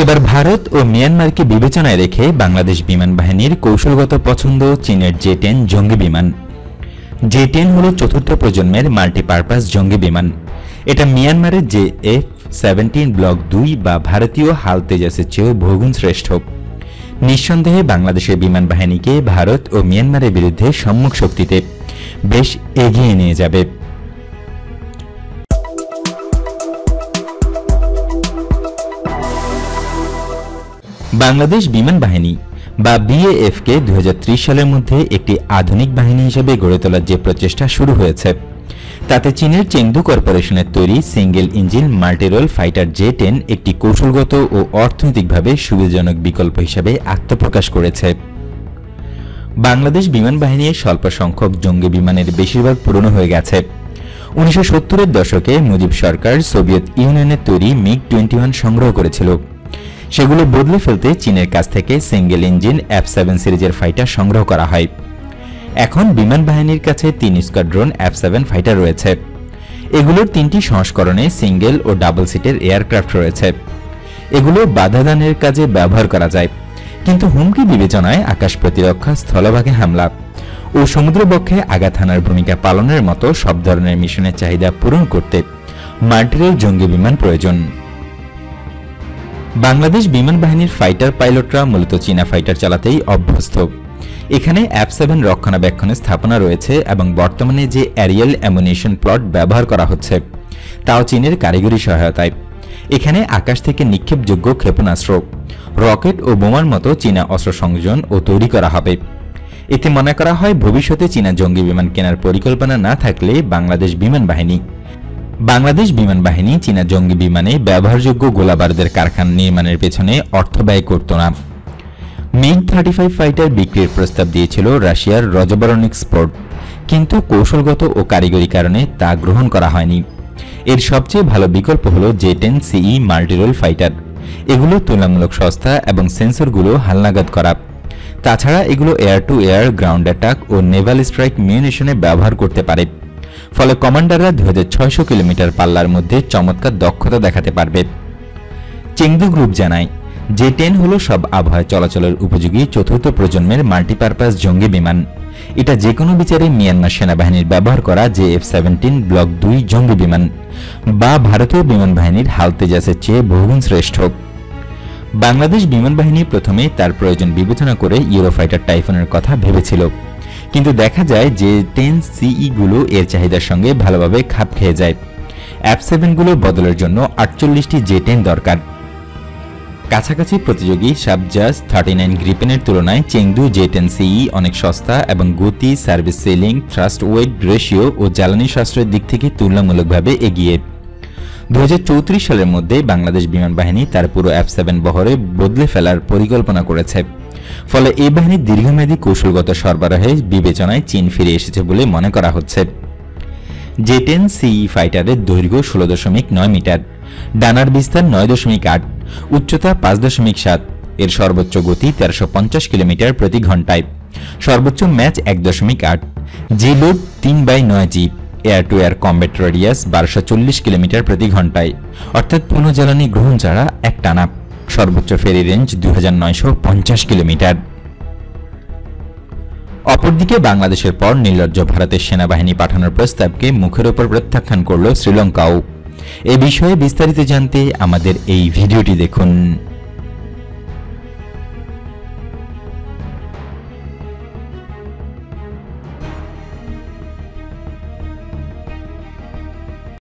এবার ভারত ও মিয়ানমারকে বিবেচনায় রেখে বাংলাদেশ বিমান বাহিনীর কৌশলগত পছন্দ চীনের জে-10 জঙ্গি বিমান। জে-10 হল চতুর্থ প্রজন্মের মাল্টিপারপাস জঙ্গি বিমান। এটা মিয়ানমারের F-17 ব্লক 2 বা ভারতীয় হাল তেজাসের চেয়েও বহুগুণ শ্রেষ্ঠ। নিঃসন্দেহে বাংলাদেশের বিমান বাহিনীকে ভারত ও মিয়ানমারের বিরুদ্ধে সম্মুখ শক্তিতে বেশ এগিয়ে নিয়ে যাবে। বাংলাদেশ বিমান বাহিনী বা বিএএফকে 2030 সালের মধ্যে একটি আধুনিক বাহিনী হিসেবে গড়ে তোলার যে প্রচেষ্টা শুরু হয়েছে, তাতে চীনের চেংদু কর্পোরেশনের তৈরি সিঙ্গেল ইঞ্জিন মাল্টিরোল ফাইটার জে-10 একটি কৌশলগত ও অর্থনৈতিকভাবে সুবিধাজনক বিকল্প হিসেবে আত্মপ্রকাশ করেছে। বাংলাদেশ বিমান বাহিনীর স্বল্প সংখ্যক জঙ্গি বিমানের বেশিরভাগ পুরনো হয়ে গেছে। 1970-এর দশকে মুজিব সরকার সোভিয়েত ইউনিয়নের তৈরি MiG-21 সংগ্রহ করেছিল। সেগুলো বদলে ফেলতে চীনের কাছ থেকে সিঙ্গেল ইঞ্জিন F-7 সিরিজের ফাইটার সংগ্রহ করা হয়। এখন বিমান বাহিনীর কাছে 3 স্কোয়াড্রন F-7 ফাইটার রয়েছে। এগুলোর 3টি সংস্করণে সিঙ্গেল ও ডাবল সিটের এয়ারক্রাফট রয়েছে। এগুলো বাধাদানের কাজে ব্যবহার করা যায়, কিন্তু হুমকি বিবেচনায় আকাশ প্রতিরক্ষা, স্থলভাগে হামলা ও সমুদ্রবক্ষে আঘাত হানার ভূমিকা পালনের মতো সব ধরনের মিশনের চাহিদা পূরণ করতে মাল্টিরোল জঙ্গি বিমান প্রয়োজন। বাংলাদেশ বিমান বাহিনীর ফাইটার পাইলটরা মূলত চীনা ফাইটার চালাতেই অভ্যস্ত। এখানে F-7 রক্ষণাবেক্ষণের স্থাপনা রয়েছে এবং বর্তমানে যে অ্যারিয়েল অ্যামুনিশন প্লট ব্যবহার করা হচ্ছে তাও চীনের কারিগরি সহায়তায়। এখানে আকাশ থেকে নিক্ষেপযোগ্য ক্ষেপণাস্ত্র, রকেট ও বোমার মতো চীনা অস্ত্র সংযোজন ও তৈরি করা হবে। এতে মনে করা হয় ভবিষ্যতে চীনা জঙ্গি বিমান কেনার পরিকল্পনা না থাকলে বাংলাদেশ বিমান বাহিনী চীনা জঙ্গি বিমানে ব্যবহারযোগ্য গোলাবারুদের কারখানা নির্মাণের পেছনে অর্থ ব্যয় করত না। MiG-35 ফাইটার বিক্রির প্রস্তাব দিয়েছিল রাশিয়ার রজবরনিক্সপোর্ট, কিন্তু কৌশলগত ও কারিগরি কারণে তা গ্রহণ করা হয়নি। এর সবচেয়ে ভালো বিকল্প হল জে-10 CE মাল্টিরোল ফাইটার। এগুলো তুলনামূলক সস্তা এবং সেন্সরগুলো হালনাগাদ করা। তাছাড়া এগুলো air to air, ground attack ও নেভাল স্ট্রাইক মিউনিশনে ব্যবহার করতে পারে। ফলে কমান্ডাররা 2600 কিলোমিটার পাল্লার মধ্যে চমৎকার দক্ষতা দেখাতে পারবে। চেংদু গ্রুপ জানায়, জে-10 হল সব আবহাওয়ায় চলাচলের উপযোগী চতুর্থ প্রজন্মের মাল্টিপারপাস জঙ্গি বিমান। এটা যে কোনো বিচারে মিয়ানমার সেনাবাহিনীর ব্যবহার করা F-17 ব্লক 2 জঙ্গি বিমান বা ভারতীয় বিমান বাহিনীর হাল তেজাসের চেয়ে বহুগুণ শ্রেষ্ঠ। বাংলাদেশ বিমান বাহিনী প্রথমে তার প্রয়োজন বিবেচনা করে ইউরোফাইটার টাইফনের কথা ভেবেছিল, কিন্তু দেখা যায় জে-10 CE গুলো এর চাহিদার সঙ্গে ভালোভাবে খাপ খেয়ে যায়। F-7 গুলো বদলের জন্য 48টি জে-10 দরকার। কাছাকাছি প্রতিযোগী সাবজাস 39 গ্রিপেনের তুলনায় চেংদু জে-10 CE অনেক সস্তা এবং গতি, service ceiling, thrust weight ratio ও জ্বালানি সাশ্রয়ের দিক থেকে তুলনামূলকভাবে এগিয়ে। 2034 সালের মধ্যে বাংলাদেশ বিমান বাহিনী তার পুরো F-7 বহরে বদলে ফেলার পরিকল্পনা করেছে। ফলে এই বাহিনীর দীর্ঘমেয়াদী কৌশলগত সরবরাহে বিবেচনায় চীন ফিরে এসেছে বলে মনে করা হচ্ছে। জে-10 CE ফাইটারের দৈর্ঘ্য 16.9 মিটার, ডানার বিস্তার 9.8, উচ্চতা 5.7, এর সর্বোচ্চ গতি 1350 কিলোমিটার প্রতি ঘন্টায়, সর্বোচ্চ match 1.8, G load 3/9G, air to air combat radius 1240 kilometre প্রতি ঘন্টায়, অর্থাৎ পুনঃজ্বালানি গ্রহণ ছাড়া একটানা, সর্বোচ্চ ফেরি রেঞ্জ 2950 কিলোমিটার। অপরদিকে বাংলাদেশের পর নির্লজ্জ ভারতের সেনাবাহিনী পাঠানোর প্রস্তাবকে মুখের ওপর প্রত্যাখ্যান করল শ্রীলঙ্কাও। এ বিষয়ে বিস্তারিত জানতে আমাদের এই ভিডিওটি দেখুন।